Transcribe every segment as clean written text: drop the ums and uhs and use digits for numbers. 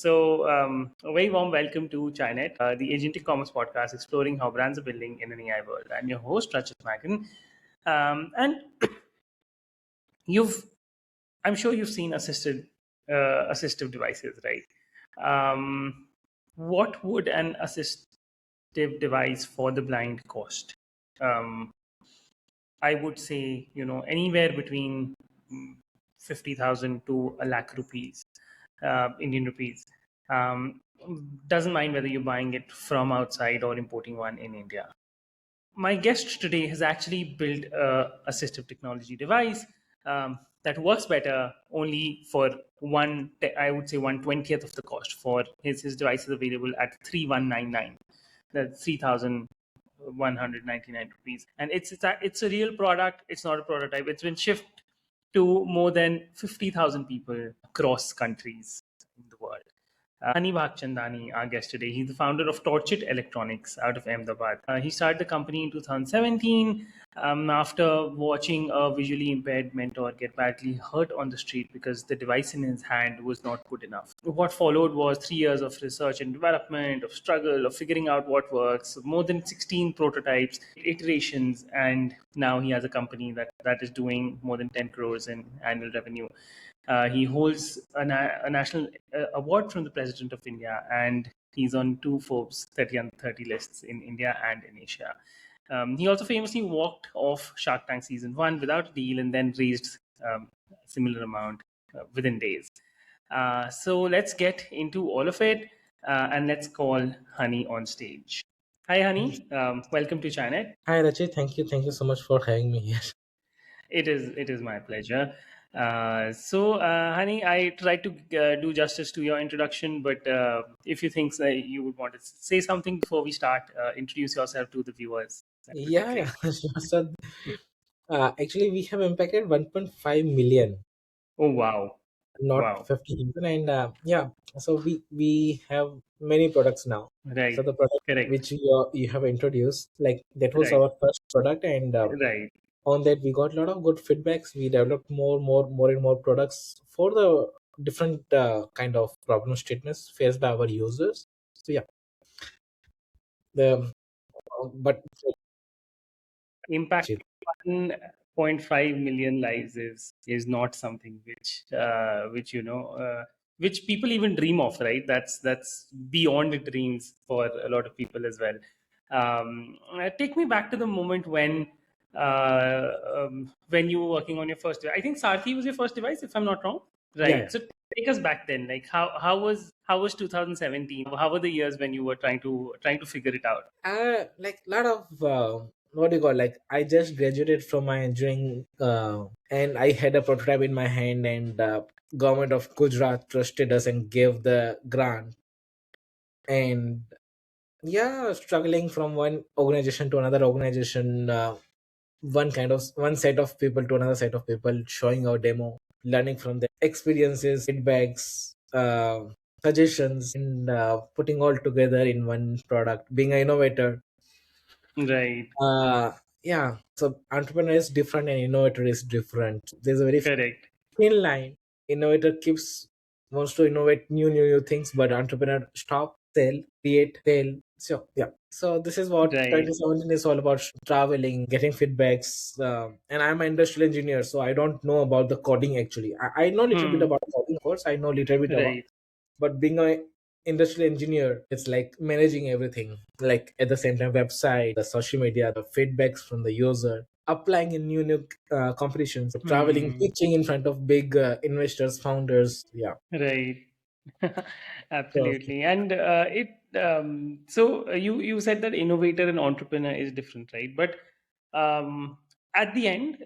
A very warm welcome to ChaiNet, the agentic commerce podcast exploring how brands are building in an AI world. I'm your host, Rachit Magan. And you've, I'm sure you've seen assistive devices, right? What would an assistive device for the blind cost? Um, I would say, anywhere between 50,000 to a lakh rupees, Indian rupees. Um, doesn't mind whether you're buying it from outside or importing one in India. My guest today has actually built a assistive technology device that works better only for I would say 1/20th of the cost. For his device is available at 3,199. That's 3,199 rupees, and it's a real product. It's not a prototype. It's been shipped to more than 50,000 people across countries in the world. Hunny Bhagchandani, our guest today, he's the founder of Torchit Electronics out of Ahmedabad. He started the company in 2017 after watching a visually impaired mentor get badly hurt on the street because the device in his hand was not good enough. What followed was 3 years of research and development, of struggle, of figuring out what works, more than 16 prototypes, iterations, and now he has a company that is doing more than 10 crores in annual revenue. He holds a national award from the President of India, and he's on two Forbes 30 under 30 lists in India and in Asia. He also famously walked off Shark Tank season 1 without a deal and then raised a similar amount within days. So let's get into all of it and let's call Hunny on stage. Hi, Hunny. Welcome to ChaiNet. Hi, Rachit. Thank you so much for having me here. It is my pleasure. Honey, I tried to do justice to your introduction, but if you think you would want to say something before we start, introduce yourself to the viewers. That would be great. Yeah, sure. So, actually, we have impacted 1.5 million, Oh, wow. not Wow. 50,000. And yeah, so we have many products now. So Right. the product Correct. which you have introduced, like that was Right. our first product, and Right. on that we got a lot of good feedbacks. We developed more and more products for the different kind of problem statements faced by our users. So yeah, the but Impact 1.5 million lives is not something which people even dream of, right? That's beyond the dreams for a lot of people as well. Take me back to the moment when you were working on your first device. I think Sarthi was your first device, if I'm not wrong. yeah. Right. So take us back then. Like how was 2017? How were the years when you were trying to figure it out? Like a lot of what do you call, like I just graduated from my engineering, and I had a prototype in my hand, and government of Gujarat trusted us and gave the grant. And yeah, struggling from one organization to another organization, one set of people to another set of people, showing our demo, learning from their experiences, feedbacks, suggestions, and putting all together in one product, being an innovator. Right. uh yeah, so entrepreneur is different and innovator is different. There's a very Correct. thin line. Innovator keeps wants to innovate new things, but entrepreneur stop, sell, create, sell. So yeah, so this is what Right. 2017 is all about: traveling, getting feedbacks. And I'm an industrial engineer, so I don't know about the coding. Actually, I know a little bit Hmm. about coding, of course. I know a little bit about, Right. but being a industrial engineer, it's like managing everything, like at the same time website, the social media, the feedbacks from the user, applying in new competitions, traveling, Hmm. pitching in front of big investors, founders. Yeah. Right. So Absolutely. And you said that innovator and entrepreneur is different, right? But at the end,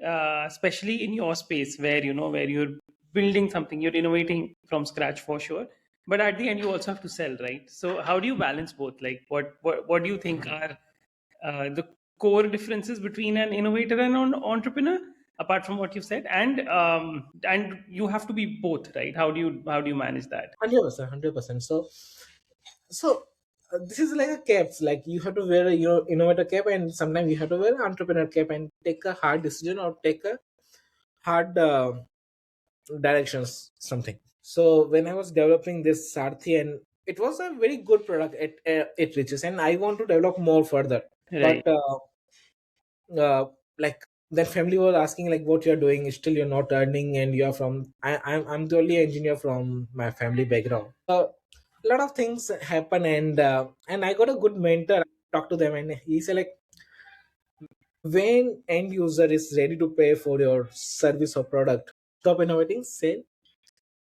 especially in your space where you're building something, you're innovating from scratch for sure. But at the end, you also have to sell, right? So how do you balance both? Like, what do you think are the core differences between an innovator and an entrepreneur, apart from what you've said? And you have to be both, right? How do you manage that? 100%, 100%. So this is like a caps. Like you have to wear a innovator cap, and sometimes you have to wear an entrepreneur cap and take a hard decision or take a hard directions something. So when I was developing this Sarthi, and it was a very good product, it reaches, and I want to develop more further. Right. But like, that family was asking like, what you're doing, still you're not earning, and you're from, I'm the only engineer from my family background. A lot of things happen, and I got a good mentor. I talked to them, and he said like, when end user is ready to pay for your service or product, stop innovating, sell,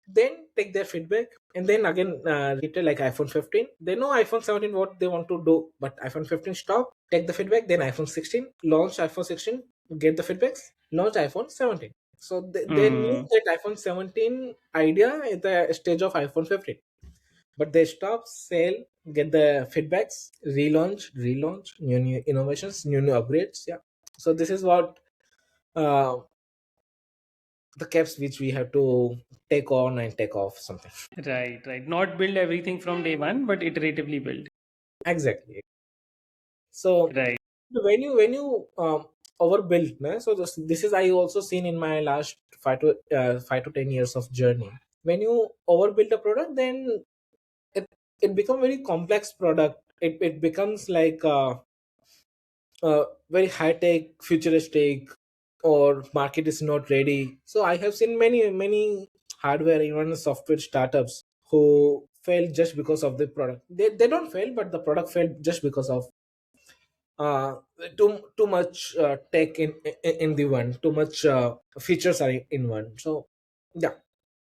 then take their feedback, and then again reiterate, like iPhone 15, they know iPhone 17 what they want to do, but iPhone 15 stop, take the feedback, then iPhone 16 launch, iPhone 16 get the feedbacks, launch iPhone 17. So they knew Mm, that iPhone 17 idea at the stage of iPhone 15, but they stop, sell, get the feedbacks, relaunch, new innovations, new upgrades. Yeah. So this is what uh, the caps which we have to take on and take off something. right, right. Not build everything from day one, but iteratively build. Exactly. So Right. when you overbuild, na, so this is I also seen in my last 5 to 10 years of journey. When you overbuild a product, then it become very complex product. It becomes like very high tech, futuristic, or market is not ready. So I have seen many hardware, even software startups who fail just because of the product. They don't fail, but the product failed just because of uh, too much tech in the one, too much features are in one. So yeah,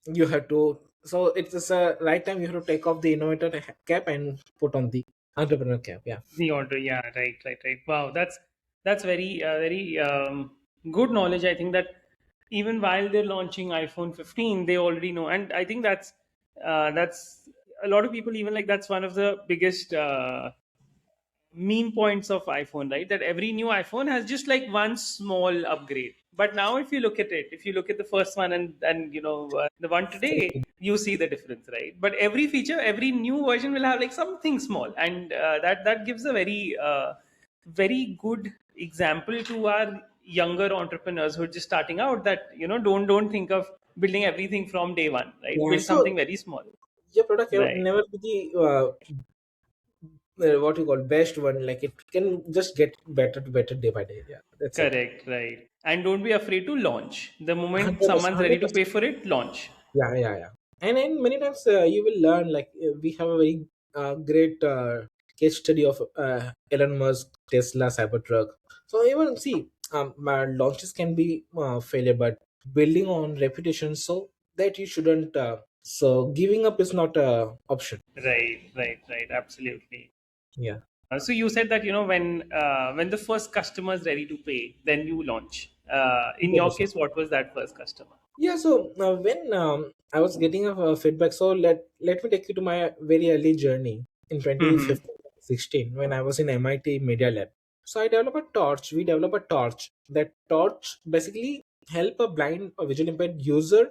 you have to. So it's a right time you have to take off the innovator cap and put on the entrepreneur cap. Yeah, The order, yeah, right, right, right. Wow, that's very good knowledge. I think that even while they're launching iPhone 15, they already know, and I think that's a lot of people even like that's one of the biggest mean points of iPhone, right? That every new iPhone has just like one small upgrade. But now, if you look at it, if you look at the first one and the one today, you see the difference, right? But every feature, every new version will have like something small, and that gives a very good example to our younger entrepreneurs who are just starting out. That don't think of building everything from day one, right? yeah. Build So something very small, your product right? never be the what you call best one. Like, it can just get better to better day by day. Yeah, that's it. Correct, right. And don't be afraid to launch. The moment 100%, someone's ready to 100%. pay for it, launch. Yeah. And many times you will learn, like, we have a very great case study of Elon Musk, Tesla, Cybertruck. So even see, my launches can be failure, but building on reputation, so that you shouldn't. So giving up is not a option. Right, right, right. Absolutely. Yeah. So you said that when the first customer is ready to pay, then you launch. In your 100%. case, what was that first customer? Yeah, so when I was getting a feedback, so let me take you to my very early journey in Hmm. 2015, 16, when I was in MIT Media Lab. So I developed a torch. We developed a torch. That torch basically help a blind or visually impaired user.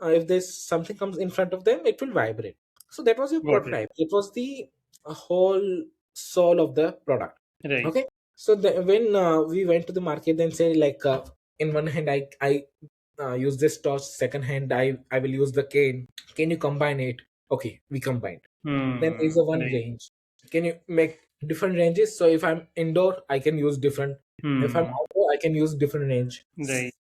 If there's something comes in front of them, it will vibrate. So that was a Got it. prototype. It was the whole soul of the product. Right. Okay. So when we went to the market, then say like, in one hand I use this torch, second hand I will use the cane. Can you combine it? Okay, we combined. Then there is a one Right. range. Can you make different ranges? So if I'm indoor, I can use different. If I'm Hmm. outdoor, I can use different range. Right.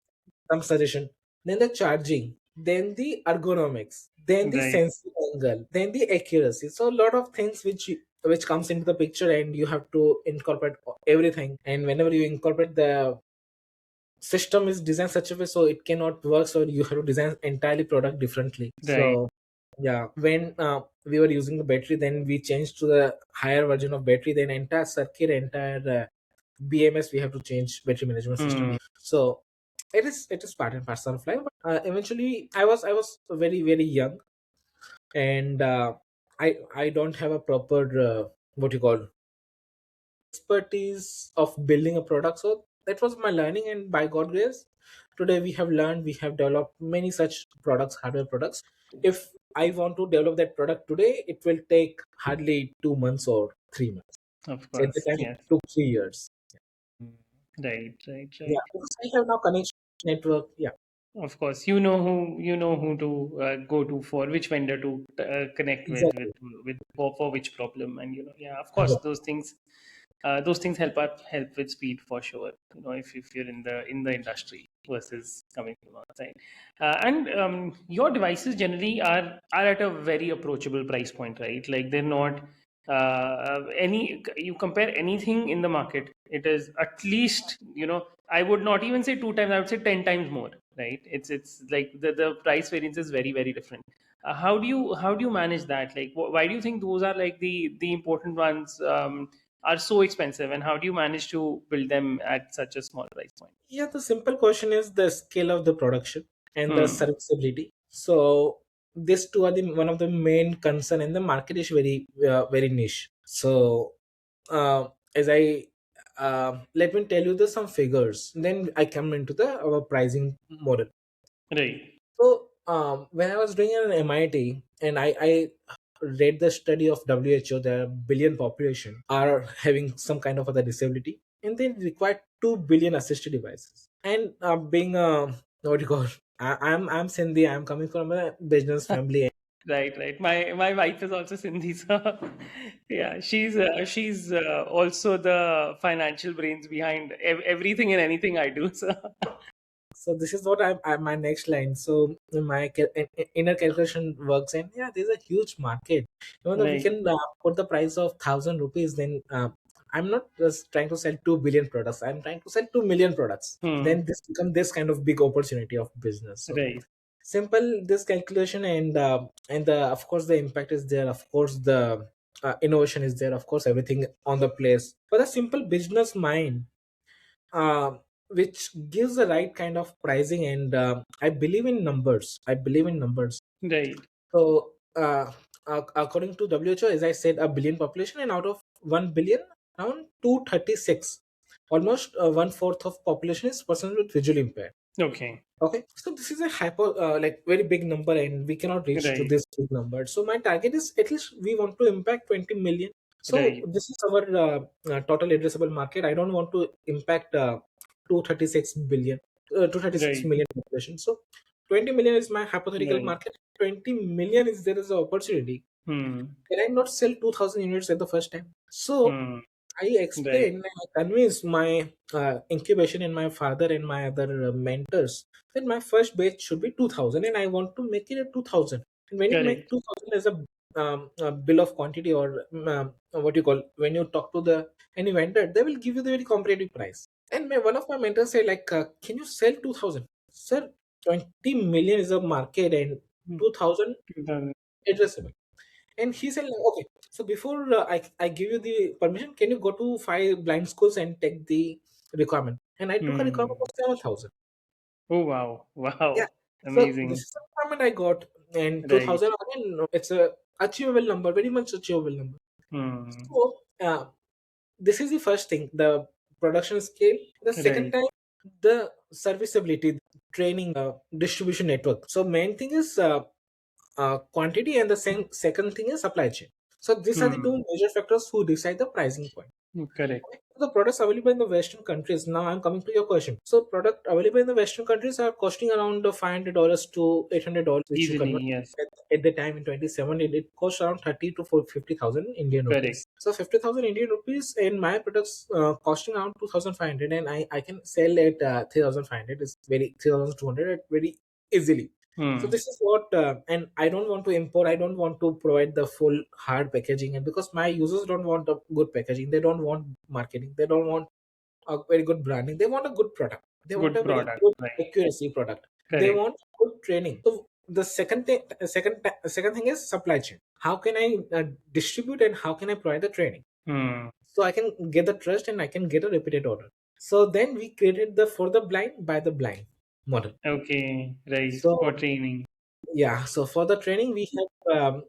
Some suggestion. Then the charging, then the ergonomics, then the Right. sensing angle, then the accuracy. So a lot of things which comes into the picture, and you have to incorporate everything. And whenever you incorporate, the system is designed such a way so it cannot work. So you have to design entirely product differently. Right. So yeah, when we were using the battery, then we changed to the higher version of battery. Then entire circuit, entire BMS, we have to change, battery management system. Hmm. So it is part and parcel of life. But eventually, I was very young, and I don't have a proper what you call expertise of building a product. So that was my learning, and by God grace, today we have developed many such products, hardware products. If I want to develop that product today, it will take hardly 2 months or 3 months. Of At the course. time, it Yes. took 3 years. Right. Right. Yeah, Right. because I have now connection network. Yeah. Of course, you know who to go to, for which vendor to connect Exactly. with for which problem, and yeah, of course, those things help with speed for sure. If you're in the industry versus coming from outside, and your devices generally are at a very approachable price point, right? Like they're not any you compare anything in the market, it is at least, I would not even say two times, I would say 10 times more, right? It's like the price variance is very, very different. How do you manage that? Like why do you think those are like the important ones, are so expensive, and how do you manage to build them at such a small price point? Yeah, the simple question is the scale of the production and the Hmm. serviceability. So these two are the one of the main concern, and the market is very niche. So as I let me tell you the some figures, then I come into the our pricing model. Right. So when I was doing an MIT, and I read the study of WHO, the billion population are having some kind of other disability, and they require 2 billion assisted devices. And being what do you call? I'm Sindhi. I'm coming from a business family. Right, right. My wife is also Sindhi, so yeah, she's also the financial brains behind everything and anything I do. So So this is what I my next line. So my inner calculation works, and yeah, there's a huge market. Even though we right. can put the price of 1,000 rupees, then I'm not just trying to sell 2 billion products. I'm trying to sell 2 million products. Hmm. Then this become this kind of big opportunity of business. So Right. simple this calculation, and the of course the impact is there. Of course the innovation is there. Of course everything on the place. But a simple business mind which gives the right kind of pricing, and I believe in numbers. Right. So according to WHO, as I said, a billion population, and out of 1 billion, around 236, almost one fourth of population is person with visually impaired. Okay. Okay, so this is a hyper like very big number, and we cannot reach to Right. this big number. So my target is at least we want to impact 20 million. So Right. this is our total addressable market. I don't want to impact 236 billion, 236 Right. million population. So 20 million is my hypothetical Right. market. 20 million is there is an opportunity. Hmm. Can I not sell 2,000 units at the first time? So Hmm. I Right. explained and I convinced my incubation and my father and my other mentors that my first batch should be 2,000, and I want to make it at 2,000. And when you make Correct. 2,000 as a bill of quantity, or what you call, when you talk to the any vendor, they will give you the very competitive price. And one of my mentors said, like, can you sell 2,000? Sir, 20 million is a market, and Hmm. 2,000 Done. addressable. And he said, like, okay, so before I give you the permission, can you go to 5 blind schools and take the requirement? And I took a requirement Hmm. of 7,000. Oh wow. Yeah. Wow. So this Amazing. is the requirement I got. And Right. 2,000, again, it's a achievable number, very much achievable number. Hmm. So this is the first thing, the production scale. The second Right. time, the serviceability, training, distribution network. So main thing is quantity, and the same second thing is supply chain. So these are the two Hmm. major factors who decide the pricing point. Correct. Okay. So the products available in the Western countries. Now I'm coming to your question. So product available in the Western countries are costing around $500 to $800, which you Easily, convert yes. at the time in 2017. It cost around 30 to 50,000 Indian Correct. rupees. So 50,000 Indian rupees, and my products costing around 2,500, and I can sell at 3,500. It's very 3,200 very easily. So Hmm. this is what, and I don't want to import. I don't want to provide the full hard packaging, and because my users don't want a good packaging, they don't want marketing, they don't want a very good branding. They want a good product. They want Good a very product. good Right. accuracy product. They Correct. want good training. So the second thing is supply chain. How can I distribute, and how can I provide the training? Hmm. So I can get the trust, and I can get a repeated order. So then we created the for the blind by the blind model. Okay. Right. For So training. yeah, so for the training, we have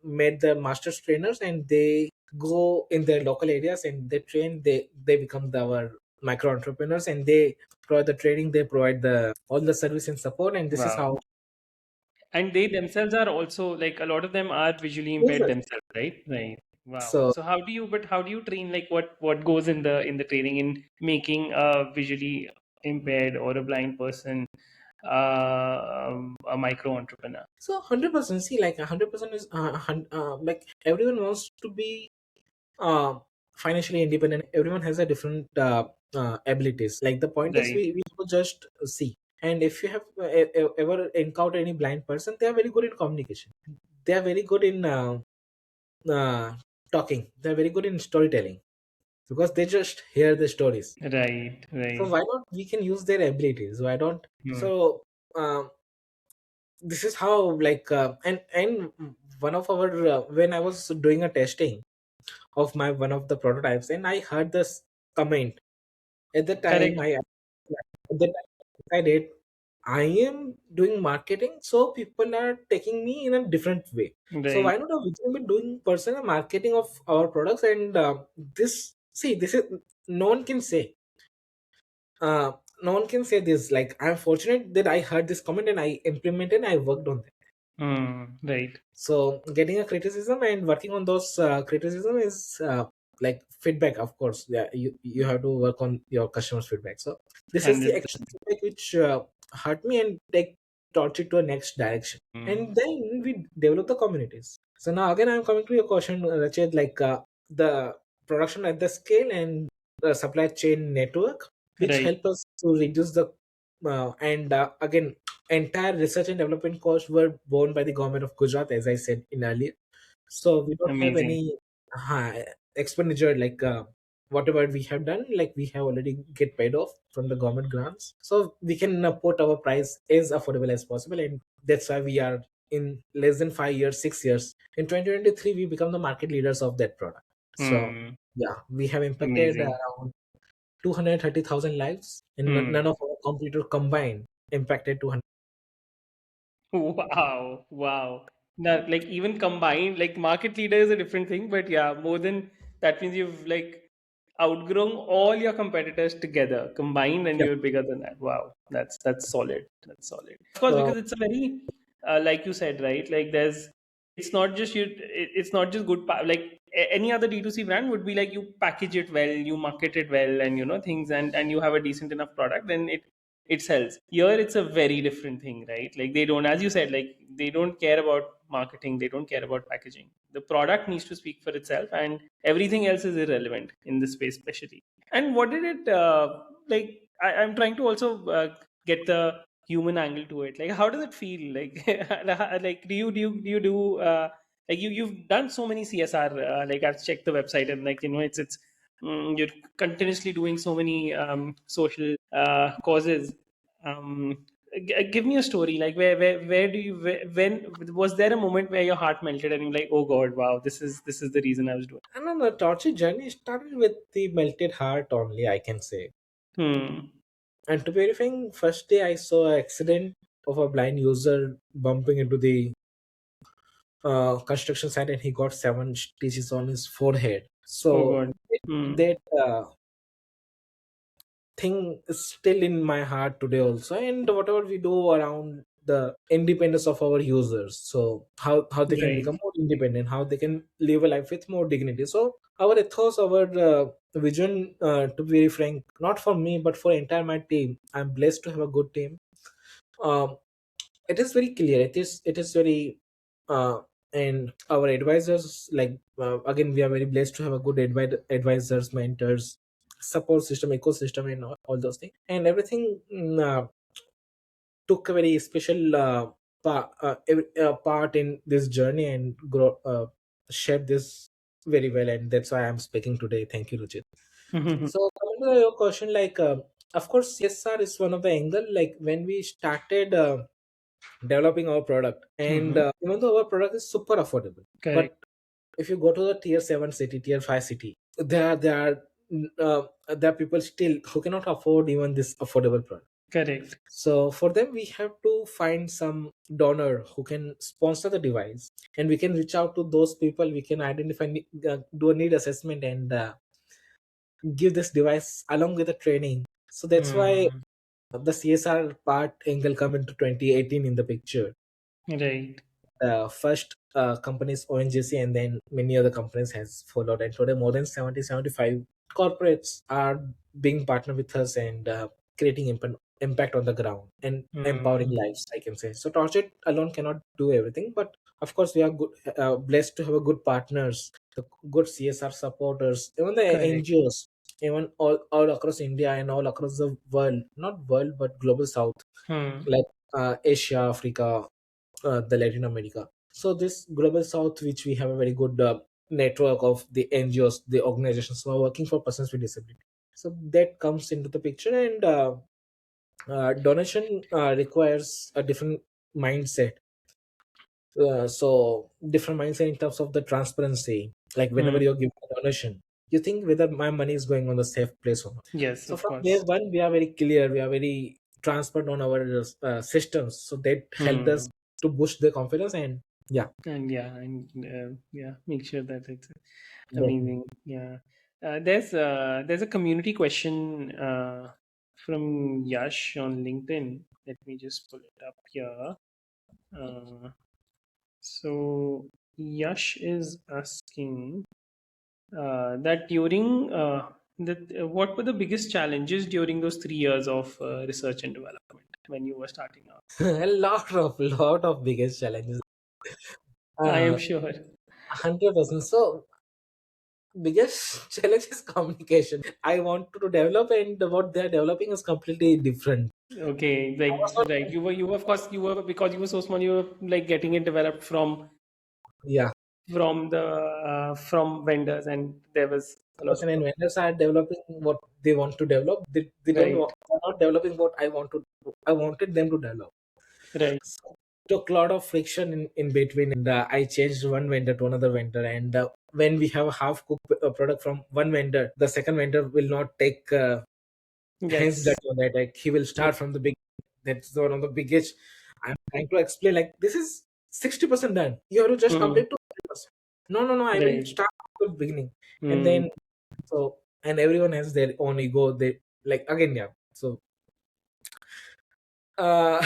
made the masters trainers, and they go in their local areas and they train. They become our micro entrepreneurs, and they provide the training. They provide the all the service and support, and this is Wow. how. And they themselves are also like a lot of them are visually impaired Yes. themselves, right? Right. Wow. So So how do you train, like what goes in the training in making a visually impaired or a blind person a micro entrepreneur. So 100%, see, like 100% is like everyone wants to be uh, financially independent. Everyone has a different abilities. Like the point is, Right, we have to just see. And if you have ever encountered any blind person, they are very good in communication. They are very good in uh, talking. They are very good in storytelling because they just hear the stories. right, So right. why not we can use their abilities? Why don't? Hmm. So this is how, like, and one of our when I was doing a testing of my one of the prototypes, and I heard this comment at the time. Correct. I at the time I decided I am doing marketing, so people are taking me in a different way. So Right. why not we can be doing personal marketing of our products? And this, see, this is, no one can say, uh, no one can say this. Like, I'm fortunate that I heard this comment and I implemented and I worked on that. Hmm. Right. So getting a criticism and working on those criticism is like feedback. Of course, yeah, you have to work on your customers feedback. So this is the 100%. actual feedback which hurt me and take taught it to a next direction. And then we develop the communities. So now again, I'm coming to your question, Rachid, like the production at the scale and the supply chain network, which Right. help us to reduce the and again, entire research and development costs were borne by the government of Gujarat, as I said in earlier. So we don't have Amazing. any expenditure, like whatever we have done, like we have already get paid off from the government grants. So we can put our price as affordable as possible, and that's why we are in less than 5 years, 6 years. In 2023, we become the market leaders of that product. So Hmm. yeah, we have impacted Amazing. around 230,000 lives, and none Hmm. of our competitors combined impacted 200. Wow, wow. Now, like even combined, like market leader is a different thing, but yeah, more than that means you've like outgrown all your competitors together, combined, and Yeah. you're bigger than that. Wow, that's solid. That's solid. Of course, So because it's a very, like you said, right? Like there's, it's not just you. It's not just good. Like any other D2C brand would be like you package it well, you market it well, and you know things, and you have a decent enough product, then it sells. Here it's a very different thing, right? Like they don't, as you said, like they don't care about marketing, they don't care about packaging. The product needs to speak for itself, and everything else is irrelevant in this space, especially. And what did it like? I'm trying to also get the human angle to it. Like, how does it feel? Like, like do you like you've done so many CSR. Like I've checked the website, and like you know, it's you're continuously doing so many social causes. Give me a story, like where do you when was there a moment where your heart melted and you're like, oh god, wow, this is the reason I was doing. and then the torture journey started with the melted heart only, I can say. Hmm. And to be verifying, first day I saw an accident of a blind user bumping into the construction site, and he got 7 stitches on his forehead. Oh So god. Hmm. that thing is still in my heart today also. And whatever we do around the independence of our users, so how they can Right. become more independent, how they can live a life with more dignity. So our ethos, our vision, to be very frank, not for me but for entire my team, I'm blessed to have a good team. um, it is very clear, it is very and our advisors, like again, we are very blessed to have a good advisors, mentors, support system, ecosystem, and all those things. And everything took a very special part in this journey and grow shape this very well, and that's why I'm speaking today. Thank you, Ruchit. So coming to your question, like of course CSR is one of the angle. Like when we started developing our product, and Hmm. even though our product is super affordable, Correct. but if you go to the tier 7 city, tier 5 city, there are people still who cannot afford even this affordable product. Correct. So for them, we have to find some donor who can sponsor the device, and we can reach out to those people. We can identify, do a need assessment, and give this device along with the training. So that's why Hmm. the CSR part angle come into 2018 in the picture. Right. First companies ONGC, and then many other companies has followed, and today more than 70, 75 corporates are being partnered with us and creating impact on the ground and empowering Hmm. lives, I can say. So torture alone cannot do everything, but of course we are good, blessed to have a good partners, the good CSR supporters, even the Correct. NGOs, even all across India and all across the world, not world but global south, Hmm. like Asia, Africa, the Latin America. So this global south, which we have a very good network of the NGOs, the organizations who are working for persons with disability. So that comes into the picture, and donation requires a different mindset. So different mindset in terms of the transparency. Like whenever Hmm. you're giving a donation, you think whether my money is going on the safe place or not. Yes, So of from day course. one, we are very clear, we are very transparent on our systems. So that helped us Hmm. to boost the confidence, and yeah, And yeah, and yeah, make sure that it's definitely. amazing. Yeah. There's a community question from Yash on LinkedIn. Let me just pull it up here. Uh, so Yash is asking that during what were the biggest challenges during those 3 years of research and development when you were starting out? A lot of biggest challenges. I am Uh, sure. 100%. So biggest challenge is communication. I want to develop, and what they're developing is completely different. Okay, I was like not, right. You were of course you were because you were so small. You were like getting it developed yeah, from the from vendors, and there was a lot of person and vendors are developing what they want to develop. They don't right, want, they're not developing what I wanted them to develop. right. So took a lot of friction in between, and I changed one vendor to another vendor, and when we have a half cooked product from one vendor, the second vendor will not take hands Yes. dirty on that. Like he will start from the big. That's one of the biggest. I'm trying to explain. Like this is 60% done. You have to just Mm, complete to 100%. No, no, no. I will right. start from the beginning, and Mm. then so, and everyone has their own ego. They like again, yeah. So uh,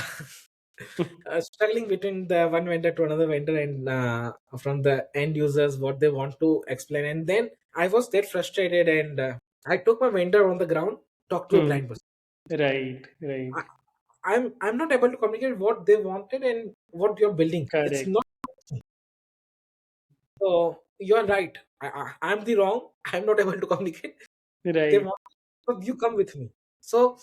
struggling between the one vendor to another vendor, and from the end users what they want to explain, and then I was that frustrated, and I took my vendor on the ground, talk to a Mm. blind person. Right. Right. I, I'm not able to communicate what they wanted and what you're building. It's Correct. not. So you're right. I'm the wrong. I'm not able to communicate. They Right. want, so you come with me. So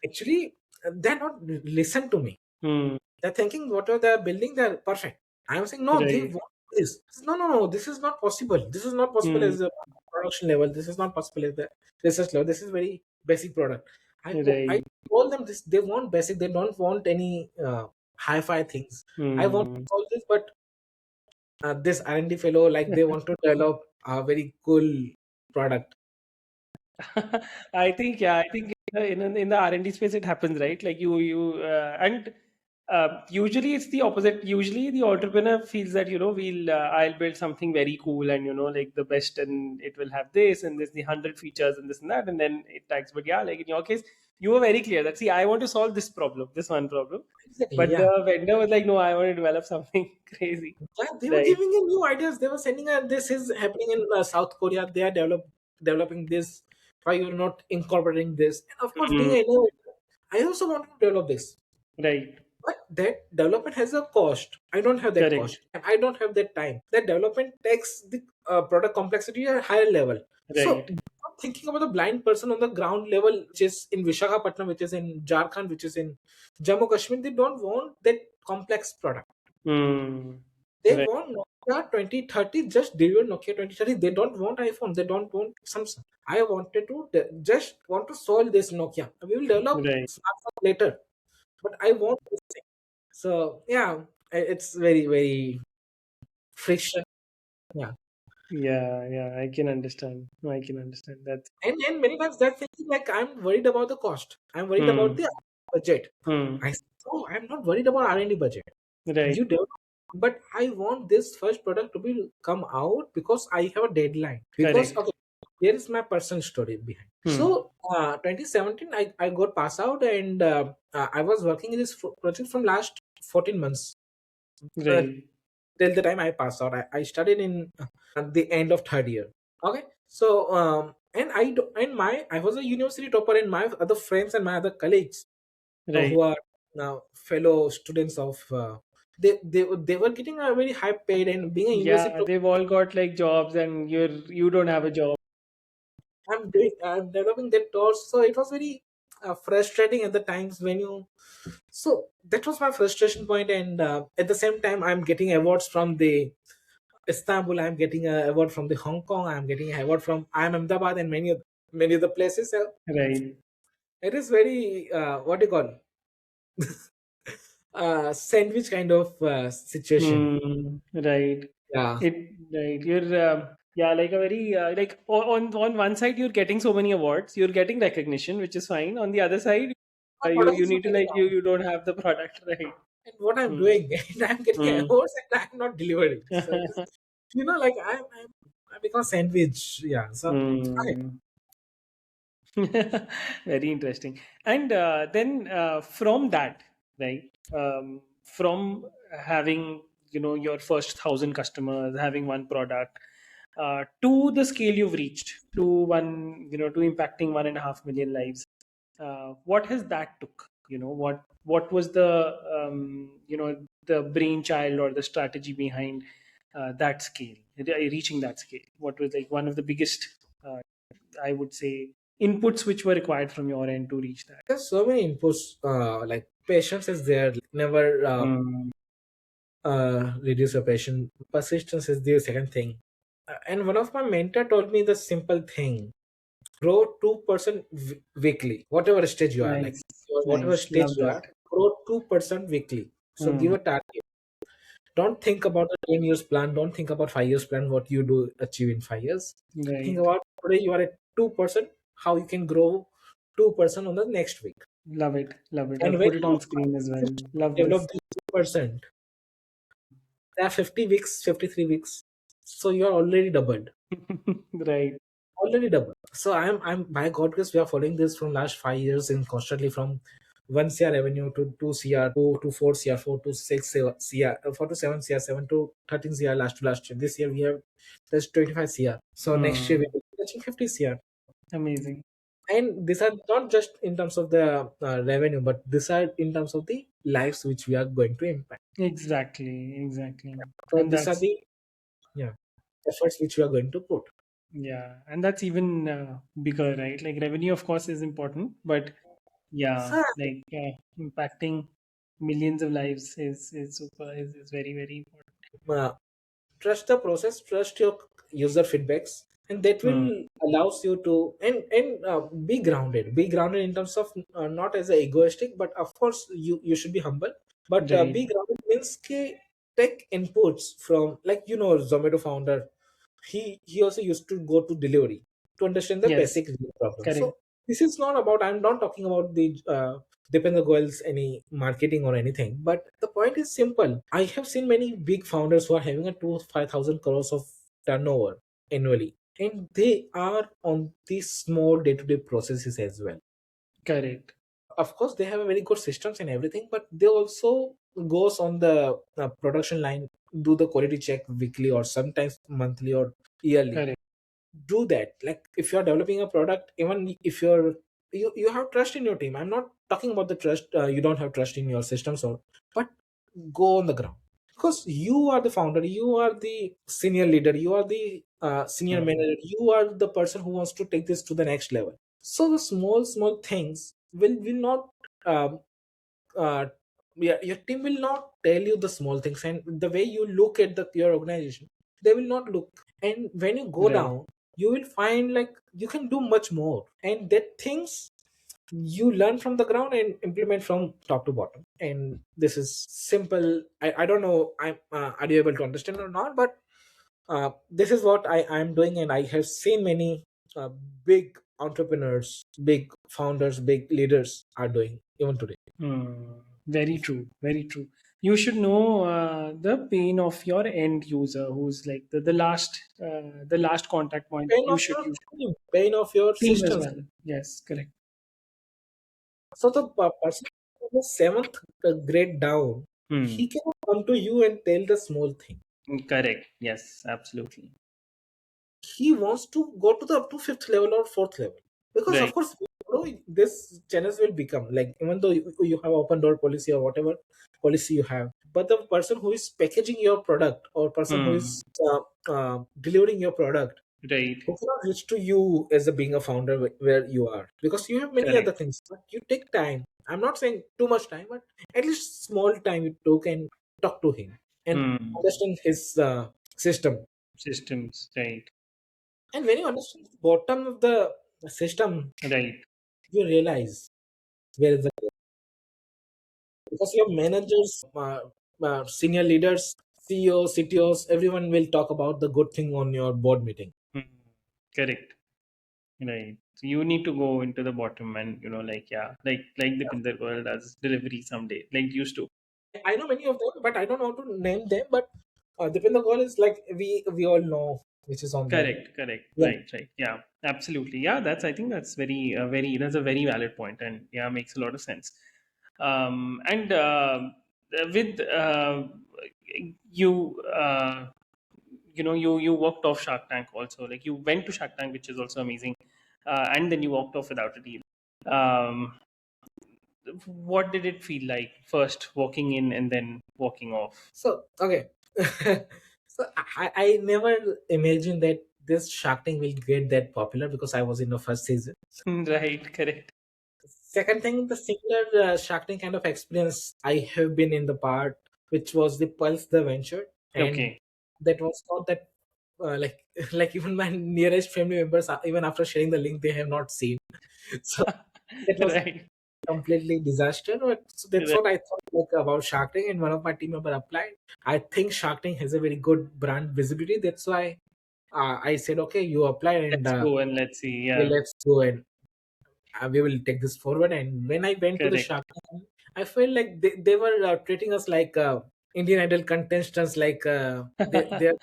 actually, they're not listen to me. Mm. They're thinking whatever they're building, they're perfect. I'm saying no, they Right. want this. No, no, no, this is not possible. This is not possible Mm. as a production level. This is not possible at the research level. This is very basic product. I Right. told them this. They want basic. They don't want any hi-fi things. I want Mm. all this, but this R&D fellow, like they want to develop a very cool product. I think in the R&D space it happens, right? Like you and usually it's the opposite. Usually the entrepreneur feels that I'll build something very cool and like the best, and it will have this and this, the 100 features and this and that, and then it tags. But yeah, like in your case, you were very clear that see, I want to solve this problem, this one problem, Exactly. but Yeah. the vendor was like, no, I want to develop something crazy, Yeah, they were right? giving you new ideas. They were sending, this is happening in South Korea. They are developing this. Why you're not incorporating this? And of course, being Mm, an innovator, I also want to develop this. right. But that development has a cost. I don't have that Correct. cost. I don't have that time. That development takes the product complexity at a higher level. So, Right. I'm thinking about the blind person on the ground level, which is in Vishakhapatnam, which is in Jharkhand, which is in Jammu Kashmir. They don't want that complex product. Mm, They right. want Nokia 2030, just deliver Nokia 2030. They don't want iPhone. They don't want Samsung. I wanted to just want to solve this Nokia. We will develop Right. smartphone later, but I want this thing. So yeah, it's very very friction. Yeah, Yeah, yeah, I can understand. I can understand that. and many times they're thinking like I'm worried about the cost. I'm worried about Hmm. the budget. I Hmm. said, no, I'm not worried about R&D budget. You Right. develop, but I want this first product to be come out because I have a deadline. Because Correct. okay, here is my personal story behind. Hmm. So 2017, I got passed out, and I was working in this project from last 14 months uh, Right. till the time I passed out. I studied in the end of third year. Okay, so and I was a university topper, and my other friends and my other colleagues. Right. who are now fellow students of they were getting a very high paid, and being a university Yeah, they've all got like jobs, and you don't have a job. I'm developing that torch. So it was very frustrating at the times when you. So that was my frustration point, and at the same time, I'm getting awards from the Istanbul. I'm getting an award from the Hong Kong. I'm getting an award from I'm Ahmedabad and many other places. So Right. it is very what do you call sandwich kind of situation. Right. Yeah, It right. You're yeah, like a very like on one side you're getting so many awards, you're getting recognition, which is fine. On the other side, our you product you is need not to in like town. you don't have the product, right? And what I'm Hmm. doing, and I'm getting Hmm. awards and I'm not delivering. So it is, like I become a sandwich. Yeah, so it's fine. Hmm. Very interesting. And then from that, right? From having your first 1,000 customers, having one product, to the scale you've reached, to to impacting 1.5 million lives. What has that took? What was the the brainchild or the strategy behind that scale, reaching that scale? What was like one of the biggest, uh, I would say, inputs which were required from your end to reach that? There's so many inputs. Like patience is there. Never Mm, reduce your patience. Persistence is the second thing. And one of my mentor told me the simple thing: grow 2% weekly. Whatever stage you are, like nice, whatever nice. Love stage you that. are, grow 2% weekly. So give Mm, a target. Don't think about a 10 years plan. Don't think about 5 years plan. What you do achieve in 5 years. Think right. about today you are at 2%. How you can grow 2% on the next week. Love it. Love it. And I've when put it you on screen as well. Love this. develop these 2%, there are 50 weeks, 53 weeks. So you are already doubled. Right. Already doubled. So I'm by God grace, we are following this from last 5 years and constantly from 1 CR revenue to 2 CR, to 4 CR, 4 to 6 CR, 4 to 7 CR, 7 to 13 CR last year. This year we have touched 25 CR. So next year we Hmm. will be touching 50 CR. Amazing. And these are not just in terms of the revenue, but these are in terms of the lives which we are going to impact. Exactly. Exactly. So And these are that's the, yeah, efforts which we are going to put. yeah, and that's even bigger, right? Like revenue, of course, is important, but yeah, So like impacting millions of lives is super is very very important. uh, trust the process, trust your user feedbacks, and that will Hmm. allows you to be grounded in terms of not as a egoistic, but of course you should be humble, but Right. be grounded means ki take inputs from, like, Zomato founder. He also used to go to delivery to understand the Yes. basic problem. Correct. So this is not about, I'm not talking about the Dependent Goel's any marketing or anything, but the point is simple. I have seen many big founders who are having a 2 5,000 crores of turnover annually, and they are on these small day-to-day processes as well. Correct. Of course they have a very good systems and everything, but they also goes on the production line, do the quality check weekly or sometimes monthly or yearly. Correct. Do that. Like if you're developing a product, even if you have trust in your team. I'm not talking about the trust, you don't have trust in your systems, or but go on the ground, because you are the founder, you are the senior leader, you are the senior Hmm. manager, you are the person who wants to take this to the next level. So the small things will not um, uh, your team will not tell you the small things, and the way you look at your organization, they will not look. And when you go Right. down, you will find like you can do much more, and that things you learn from the ground and implement from top to bottom. And this is simple. I don't know, are you able to understand or not, but this is what I'm doing, and I have seen many uh, big entrepreneurs, big founders, big leaders are doing even today. Hmm. Very true. Very true. You should know the pain of your end user, who's like the last contact point. Pain You of should your use team, pain of your team as systems. well. Yes. Correct. So the person who was seventh grade down, Hmm. he can come to you and tell the small thing. Correct. Yes. Absolutely. He wants to go to the up to fifth level or fourth level, because of Right. course we tomorrow this channels will become like, even though you have open door policy or whatever policy you have, but the person who is packaging your product or person who Hmm. is delivering your product, Right. who cannot reach to you as a being a founder where you are, because you have many other Correct. things, but you take time. I'm not saying too much time, but at least small time you took and talk to him and Hmm. understand his system. Systems. Right. And when you understand the bottom of the system, Right. you realize where is the, because your managers, senior leaders, CEOs, CTOs, everyone will talk about the good thing on your board meeting. Hmm. Correct. Right. So you need to go into the bottom and like yeah, like the Pinder girl does delivery someday, like used to. I know many of them, but I don't know how to name them. But Dipender Goal is like we all know, which is on there. Correct. Correct. Yeah. Right. Right. Yeah. Absolutely. Yeah. That's I think that's very that's a very valid point, and yeah, makes a lot of sense. And with you you walked off Shark Tank also, like you went to Shark Tank, which is also amazing, and then you walked off without a deal. Um, what did it feel like first walking in and then walking off? So okay, so I never imagined that this Shark Tank will get that popular because I was in the first season. Right, correct. Second thing, the similar Shark Tank kind of experience I have been in the part, which was the Pulse the Venture, and Okay. that was not that like like even my nearest family members, even after sharing the link, they have not seen. So that was Right, completely disaster. But so that's right, what I thought like about Shark Tank, and one of my team member applied. I think Shark Tank has a very good brand visibility. That's why I said, okay, you apply and let's go and let's see. yeah, Yeah, let's go and we will take this forward. And when I went to the correct. Shark Tank, I felt like they were treating us like Indian Idol contestants. Like they're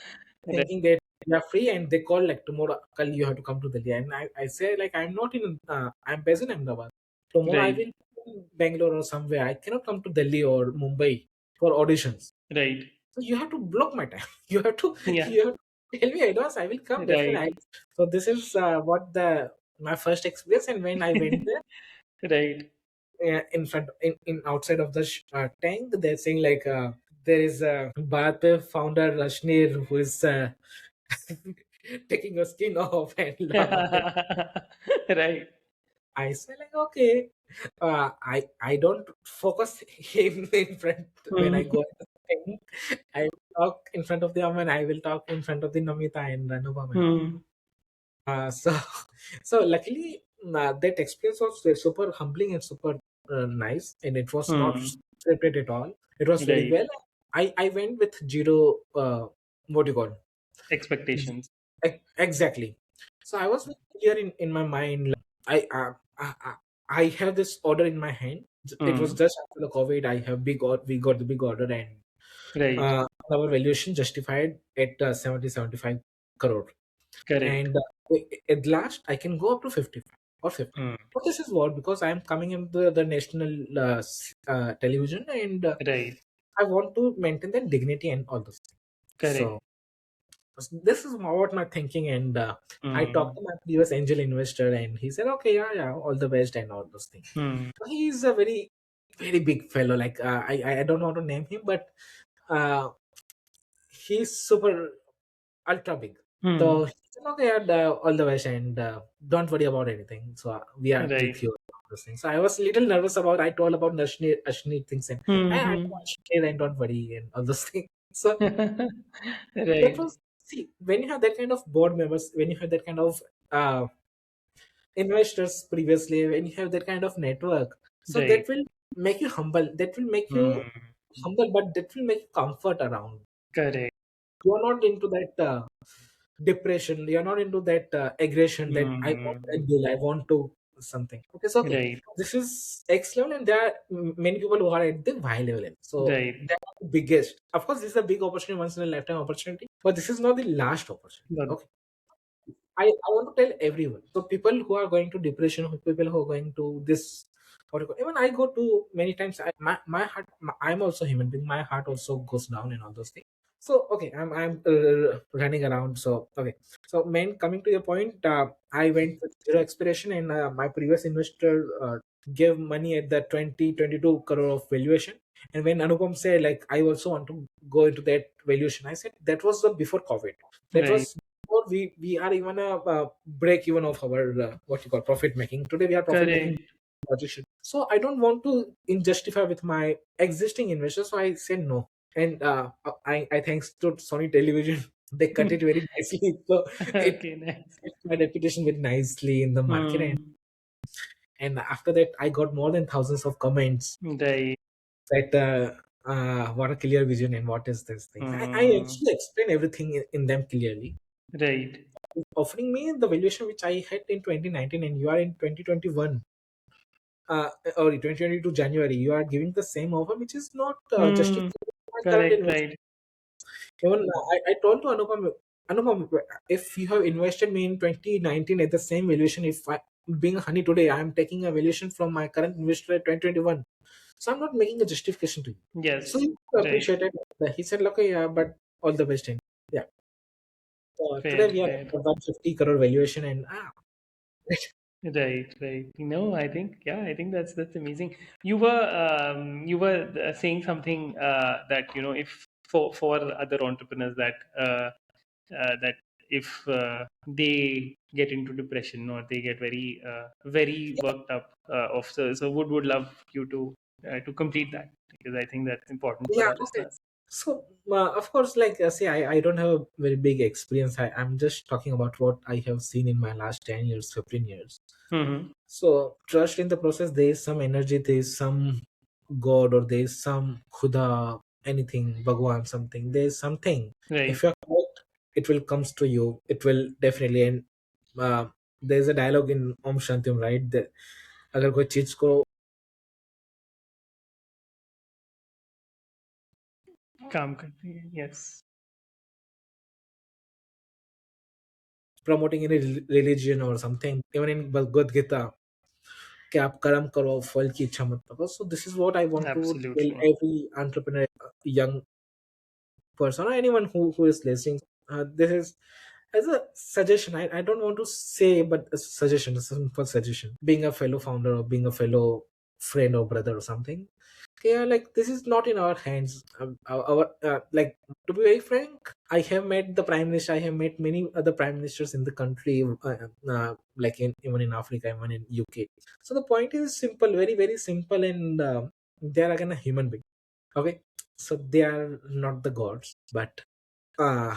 Right, thinking that we are free, and they call like tomorrow, Kal, you have to come to Delhi. And I say like I'm not in. I'm based in Ahmedabad. Tomorrow I right, will be in Bangalore or somewhere. I cannot come to Delhi or Mumbai for auditions. right. So you have to block my time. You have to Yeah, you have to tell me advance. I will come right, definitely. So this is what the my first experience. And when I went there, right. in front in outside of the tank, they're saying like there is a Bharat founder Rashneer who is taking your skin off and lot of things. Right. I say like okay, I don't focus him in front when I Hmm. go. I will talk in front of the Aman. I will talk in front of the Namita and Anupam and all. Hmm. So so luckily that experience was super humbling and super nice, and it was not Hmm. scripted at all. It was very Right. well. I went with zero what do you call Expectations. exactly. So I was very clear in my mind. Like, I have this order in my hand. It was Hmm. just after the COVID. I have we got the big order, and Right. our valuation justified at 70-75 crore. Correct. And at last I can go up to 55 or 50. Hmm. But this is what, because I am coming in the national television, and Right. I want to maintain that dignity and all those things. So Correct. this is what my thinking. And I talked Hmm. to my previous angel investor, and he said okay, yeah, yeah, all the best and all those things. Hmm. So he's a very big fellow, like I don't want to name him, but uh, he's super ultra big. Hmm. So he said, okay, and, all the best, and don't worry about anything. So we are with Right. you. And all those things. So I was a little nervous about. I told about Ashni things, and Hmm. I Hmm. know Ashni, and don't worry and all those things. So that Right. was, see, when you have that kind of board members, when you have that kind of uh, investors previously, when you have that kind of network, so Right. that will make you humble. That will make you Hmm. humble, but that will make you comfort around. Correct. You are not into that depression. You're not into that aggression that I want a Hmm. deal, I want to something. Okay, so okay, Right. this is X level, and there are many people who are at the Y level. So Right. they are the biggest. Of course, this is a big opportunity, once in a lifetime opportunity, but this is not the last opportunity. But Okay. I want to tell everyone. So people who are going to depression, people who are going to this, or even I go to many times. My heart. I'm also human being. My heart also goes down and all those things. So okay, I'm running around. So okay, so main coming to your point, I went with zero expiration, and my previous investor gave money at the 2022 crore of valuation. And when Anupam said like I also want to go into that valuation, I said that was the before COVID. That Right. was before we are even a break even of our what you call profit making. Today we are profit making Correct. projection. So I don't want to injustify with my existing investors. So I said no. And I thanks to Sony Television, they cut it very nicely. So it Okay, nice. fits my reputation very nicely in the market. Hmm. And after that, I got more than thousands of comments Right. that what a clear vision and what is this thing. I Hmm. actually explain everything in them clearly. Right. Offering me the valuation which I had in 2019 and you are in 2021 or 2022 January, you are giving the same offer, which is not Hmm. justified my current Correct. investment. Right. Even I told to Anupam, if you have invested me in 2019 at the same valuation, if I, being a honey today, I am taking a valuation from my current investor at 2021. So I'm not making a justification to you. So Yes. he Right. appreciated that. He said, okay, yeah, but all the best. And yeah. Fair. Today we are at Fair. 150 crore valuation and Right, right. I think, yeah, I think that's amazing. You were saying something that if for other entrepreneurs that if they get into depression or they get very worked up of so would love you to complete that, because I think that's important for yeah, our okay. listeners. So, of course, like, see, I don't have a very big experience. I'm just talking about what I have seen in my last 10 years, 15 years. Mm-hmm. So, trust in the process, there is some energy, there is some God, or there is some Khuda, anything, Bhagwan, something. There is something. If Right. you're correct, it will comes to you. It will definitely. And uh, there's a dialogue in Om Shantim, right? That अगर कोई चीज को काम करते हैं. Yes. promoting in a religion or something, even in Bhagavad Gita, कि आप कर्म करो फल की इच्छा मत करो. So this is what I want to tell Absolutely. every entrepreneur, young person, or anyone who is listening. This is as a suggestion. I don't want to say, but a suggestion, a simple suggestion. Being a fellow founder or being a fellow friend or brother or something. Yeah, like this is not in our hands. Like, to be very frank, I have met the prime minister. I have met many other prime ministers in the country, like in even in Africa, even in UK. So the point is simple, very very simple, and they are again a human being. Okay, so they are not the gods, but uh,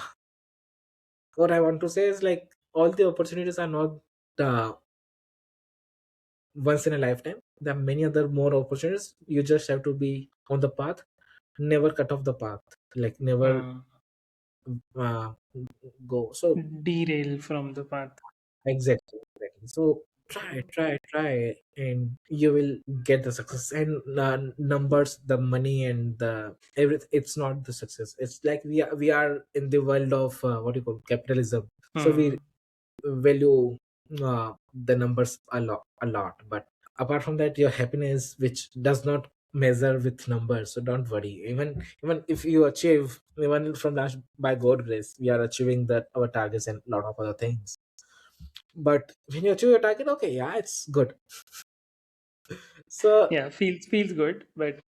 what I want to say is like all the opportunities are not uh, once in a lifetime. There are many other more opportunities. You just have to be on the path, never cut off the path, like never uh, uh, go. So Derail from the path. exactly, exactly. So try, and you will get the success. And numbers, the money, and the everything. It's not the success. It's like we are in the world of what you call capitalism. So we Hmm. value the numbers a lot, but apart from that, your happiness, which does not measure with numbers, so don't worry. Even if you achieve, even from last, by God grace, we are achieving that our targets and a lot of other things. But when you achieve your target, okay, yeah, it's good. So Yeah, feels good, but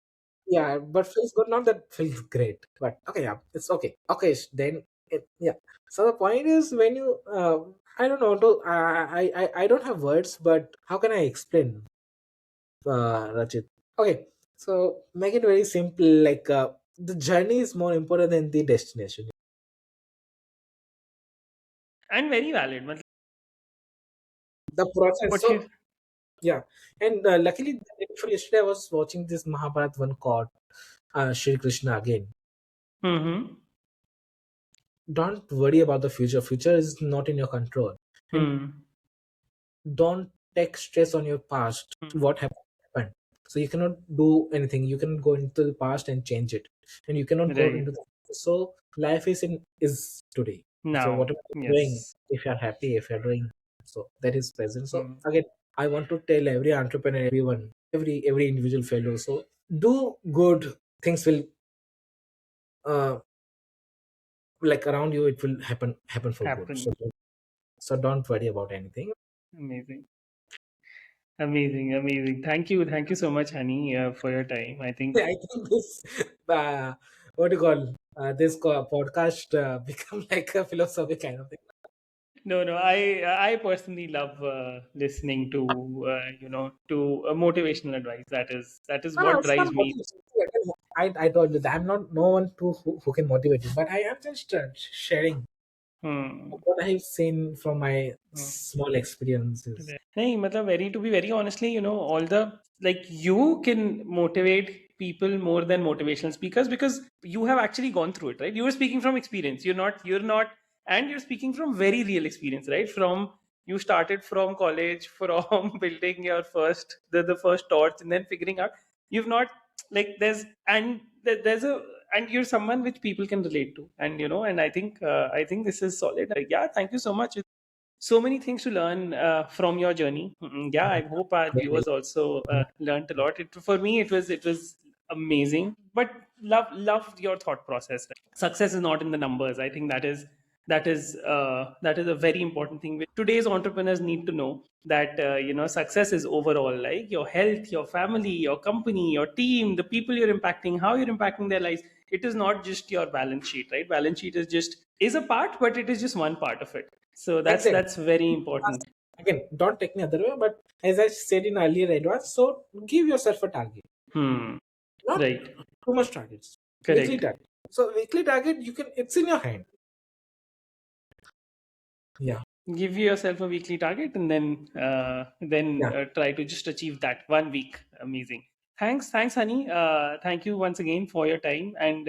yeah, but feels good, not that feels great, but okay, yeah, it's okay. Okay, then yeah. So the point is, when you I don't know to I don't have words, but how can I explain, Rachit? Okay, so make it very simple. Like the journey is more important than the destination. and very valid. Matlab, The process. what you So yeah, and luckily, the day before yesterday, I was watching this Mahabharat one called Shri Krishna again. Mm-hmm. Don't worry about the future. Future is not in your control, and Hmm. don't take stress on your past. What happened? So you cannot do anything. You can go into the past and change it, and you cannot go Right. into the. So life is today. So Now. whatever you're doing, Yes. if you're happy, if you're doing, so that is present. So Hmm. again, I want to tell every entrepreneur, everyone, every individual fellow. So do good things will. like around you, it will happen for good. happen. So don't worry about anything. Amazing. Amazing. Thank you so much, Honey, for your time. I think I think this what do you call this podcast become like a philosophy kind of thing. no. I personally love listening to to motivational advice. That is No, what it's not drives me. motivation. See, again, I told you that I'm not no one who can motivate you, but I am just sharing Hmm. what I've seen from my Hmm. small experiences. नहीं मतलब very to be very honestly, all the like you can motivate people more than motivational speakers because you have actually gone through it, right? You were speaking from experience. You're not, and you're speaking from very real experience, right? From you started from college, from building your the first torch, and then figuring out you've not like there's a and you're someone which people can relate to, and and I think this is solid. Yeah, thank you so much. So many things to learn from your journey. Yeah, I hope our Really. viewers also learned a lot. For me, it was amazing. But loved your thought process. Success is not in the numbers. I think that is a very important thing. Which today's entrepreneurs need to know that success is overall, like your health, your family, your company, your team, the people you're impacting, how you're impacting their lives. It is not just your balance sheet, right? Balance sheet is a part, but it is just one part of it. So that's Exactly. that's very important. Again, don't take me other way, but as I said in earlier advance, so give yourself a target. Hmm. Not Right. too much targets. Weekly Correct. target. So weekly target, you can. It's in your hand. Yeah. Give yourself a weekly target and then Yeah. try to just achieve that 1 week. Amazing. Thanks, Honey. Thank you once again for your time and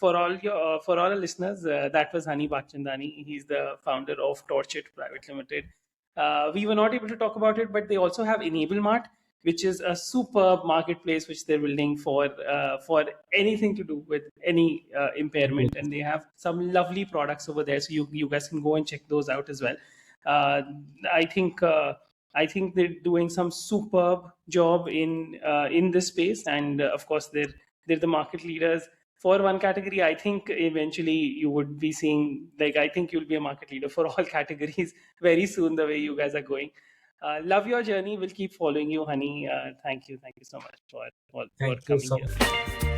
for all our listeners. That was Hunny Bhagchandani. He's the founder of Torchit Private Limited. We were not able to talk about it, but they also have Enable Mart, which is a superb marketplace which they're building for anything to do with any impairment, and they have some lovely products over there. So you guys can go and check those out as well. Uh, I think. I think they're doing some superb job in this space, and of course they're the market leaders for one category. I think eventually you would be seeing, like, I think you'll be a market leader for all categories very soon, the way you guys are going. Love your journey. We'll keep following you, Honey. Thank you so much for Thank you coming so here. much.